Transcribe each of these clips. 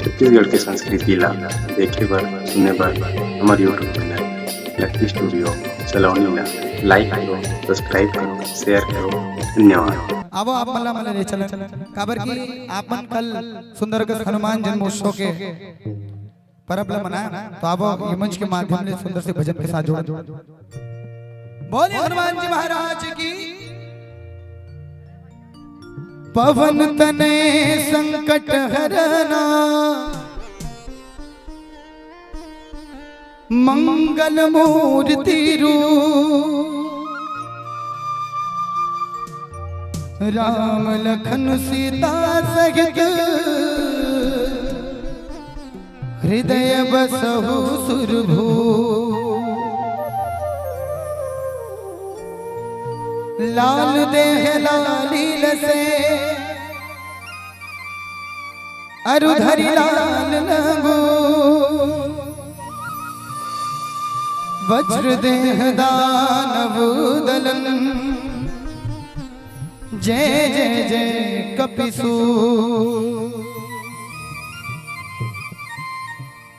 छत्तीसगढ़ के संस्कृति ला देखे बर सुने बर हमारे यूट्यूब चैनल लकी स्टूडियो सलोनी ला लाइक करो, सब्सक्राइब करो, शेयर करो। धन्यवाद। अब आप मला मला ले चले काबर की आपन कल सुंदरगढ़ हनुमान जन्मोत्सव के परब ला मनाया ना, तो अब ये मंच के माध्यम से सुंदर से भजन के साथ जोड़ा। बोले हनुमान जी महाराज की। पवन तने संकट हरना मंगल मूर्ति रूप, राम लखन सीता सहित हृदय बसहु सुरभू। लाल देह लाली लसे अरुधरि लाल लगो, वज्र देह दानव दलन जय जय जय कपिसु।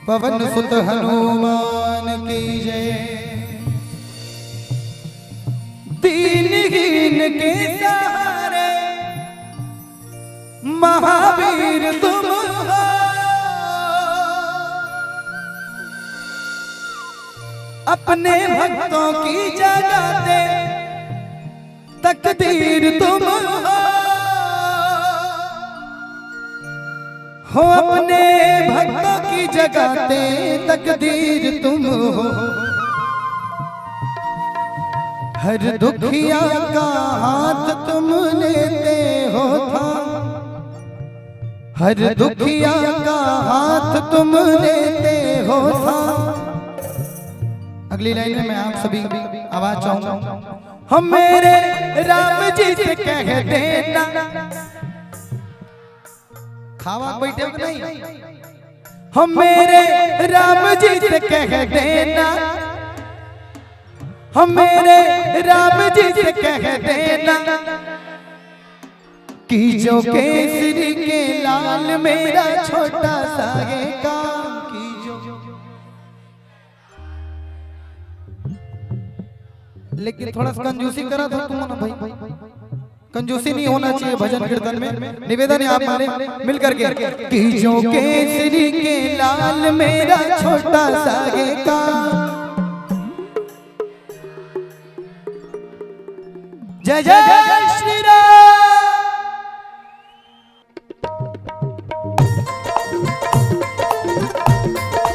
पवन सुत हनुमान की जय। दीनहीन के सहारे महावीर तुम हो, अपने भक्तों की जगाते तकदीर तुम हो, अपने भक्तों की जगाते तकदीर तुम हो। हर दुखिया का हाथ तुम लेते हो था, हर दुखिया का हाथ तुम लेते हो था। अगली लाइन में मैं आप सभी आवाज चाहूंगा। हम मेरे राम जी से कह देना, खावा बैठे हो नहीं। हम मेरे राम जी से कह देना, हम मेरे राम जी से कह देना कि जो केसरी के लाल मेरा छोटा सा ये काम कीजो। लेकिन थोड़ा सा कंजूसी करा था तुम ना भाई, कंजूसी नहीं होना चाहिए भजन कीर्तन में। निवेदन है आप मारे मिल करके कि जो केसरी के लाल मेरा छोटा सा ये काम। जय जय श्री राम।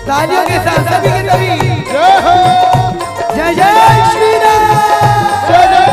तालियों के साथ सभी के सभी जय हो। जय जय श्री राम। जय जय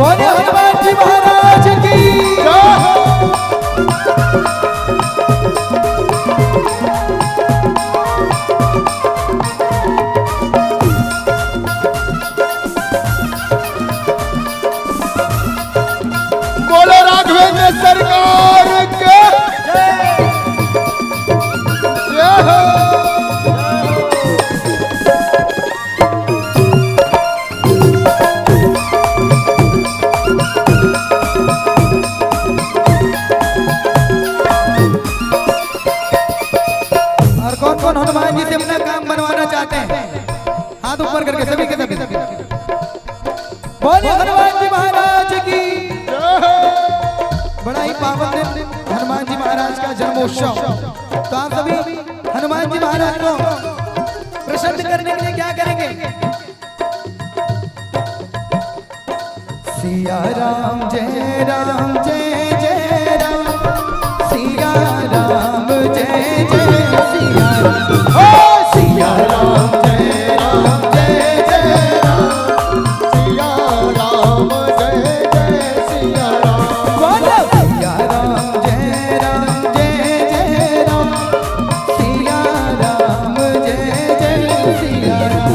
बोले हनुमान जी महाराज की बोलो राघवेंद्र सरकार के जय हो। और कौन कौन हनुमान जी से अपना काम बनवाना चाहते हैं हाथ ऊपर करके सभी के सभी बोले हनुमान जी महाराज की बड़ा ही पावन दिन हनुमान जी महाराज का जन्मोत्सव। तो आप सभी हनुमान जी महाराज को प्रसन्न करने के लिए क्या करेंगे? सिया राम जय राम जय जय राम सिया राम जय जय सिया राम ओ सिया राम जय राम जय जय राम सिया राम जय जय सिया राम। बोलो सिया राम जय राम जय जय राम सिया राम जय जय सिया राम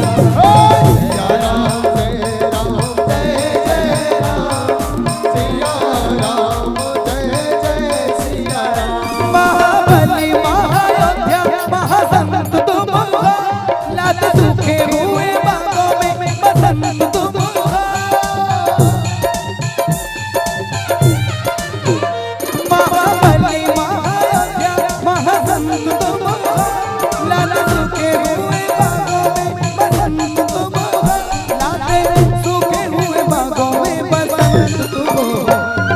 सिया राम जय राम जय जय राम सिया राम जय जय सिया राम। महाबली महायोध्या महासंत तुम हो लात सूखे हुए बागों में बसंत तुम हो। महाबली महायोध्या महासंत तुम हो लात सूखे हुए बागों में बसंत तुम हो लात सूखे हुए बागों में बसंत तुम हो।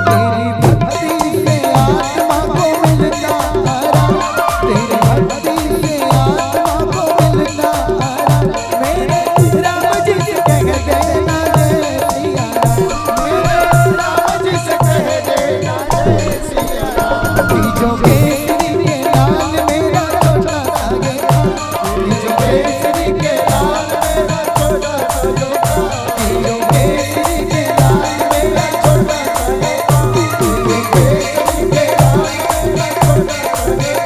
तेरी भक्ति से आत्मा को मिलता आराम तेरी भक्ति से आत्मा को मिलता आराम मेरे राम जी से कह देना जय सिया राम मेरे राम जी से कह देना जय सिया राम। बीजों केसरी के लाल मेरा छोटा सा गेटा बीजों केसरी के लाल मेरा छोटा सा गेटा बीजों केसरी के लाल मेरा छोटा सा गेटा बीजों केसरी के लाल मेरा छोटा सा गेटा बीजों केसरी के लाल मेरा छोटा सा गेटा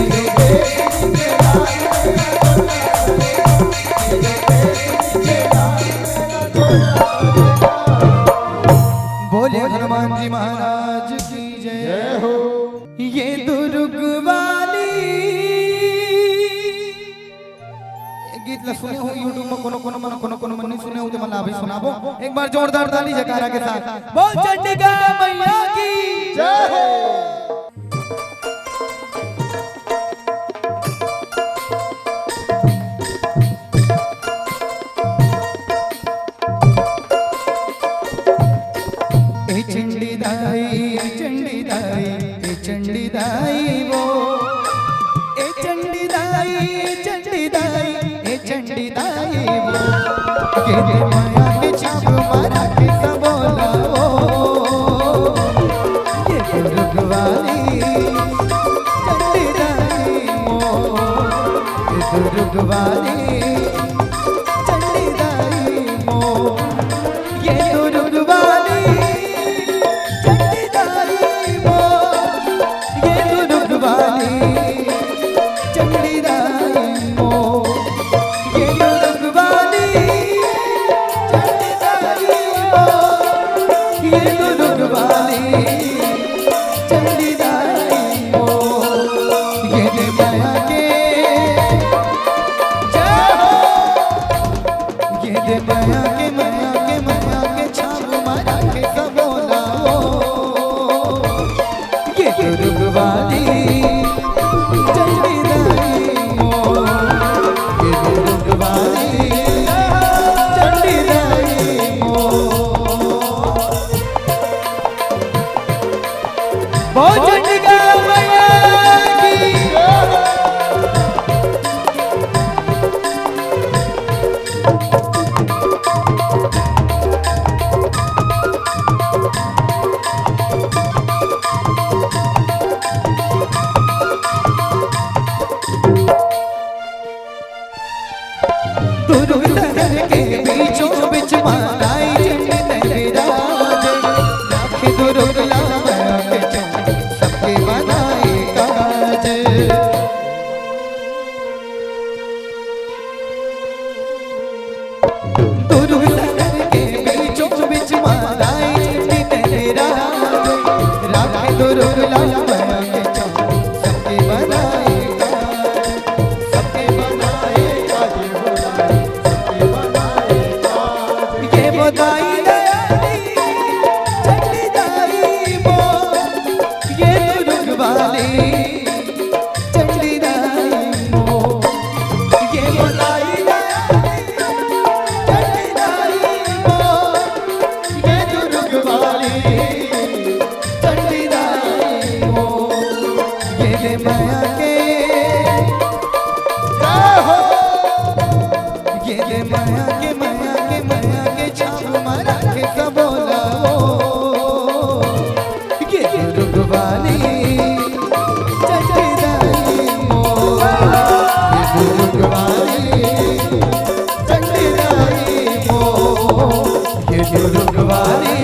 बीजों केसरी के लाल मेरा छोटा सा गेटा। बोले हनुमान जी महाराज की जय हो। ये दुर्ग वाली गीत ला सुने हो यूट्यूब में कोनो मन नहीं सुने हो तो मला अभी सुनाबो एक बार जोरदार ताली जयकारा के साथ बोल चंडिका मैया की जय हो। ए चंडी दाई वो ए चंडी दाई वो के दे माया के छाप मारा के सबोला वो ये दुर्ग वाली चंडी दाई वो ये दुर्ग वाली चंडी दाई वो ये दुर्ग वाली चंडी दाई वो ये दुर्ग वाली चंडी दाई वो ये दुर्ग वाली चंडी दाई वो ये दुर्ग वाली चंडी दाई वो ये दे माया के जय हो ये दे माया के छाप मारा के सबोला वो ये दुर्ग वाली चंडी दाई वो ये दुर्ग वाली चंडी दाई वो ये स्वर्गवारी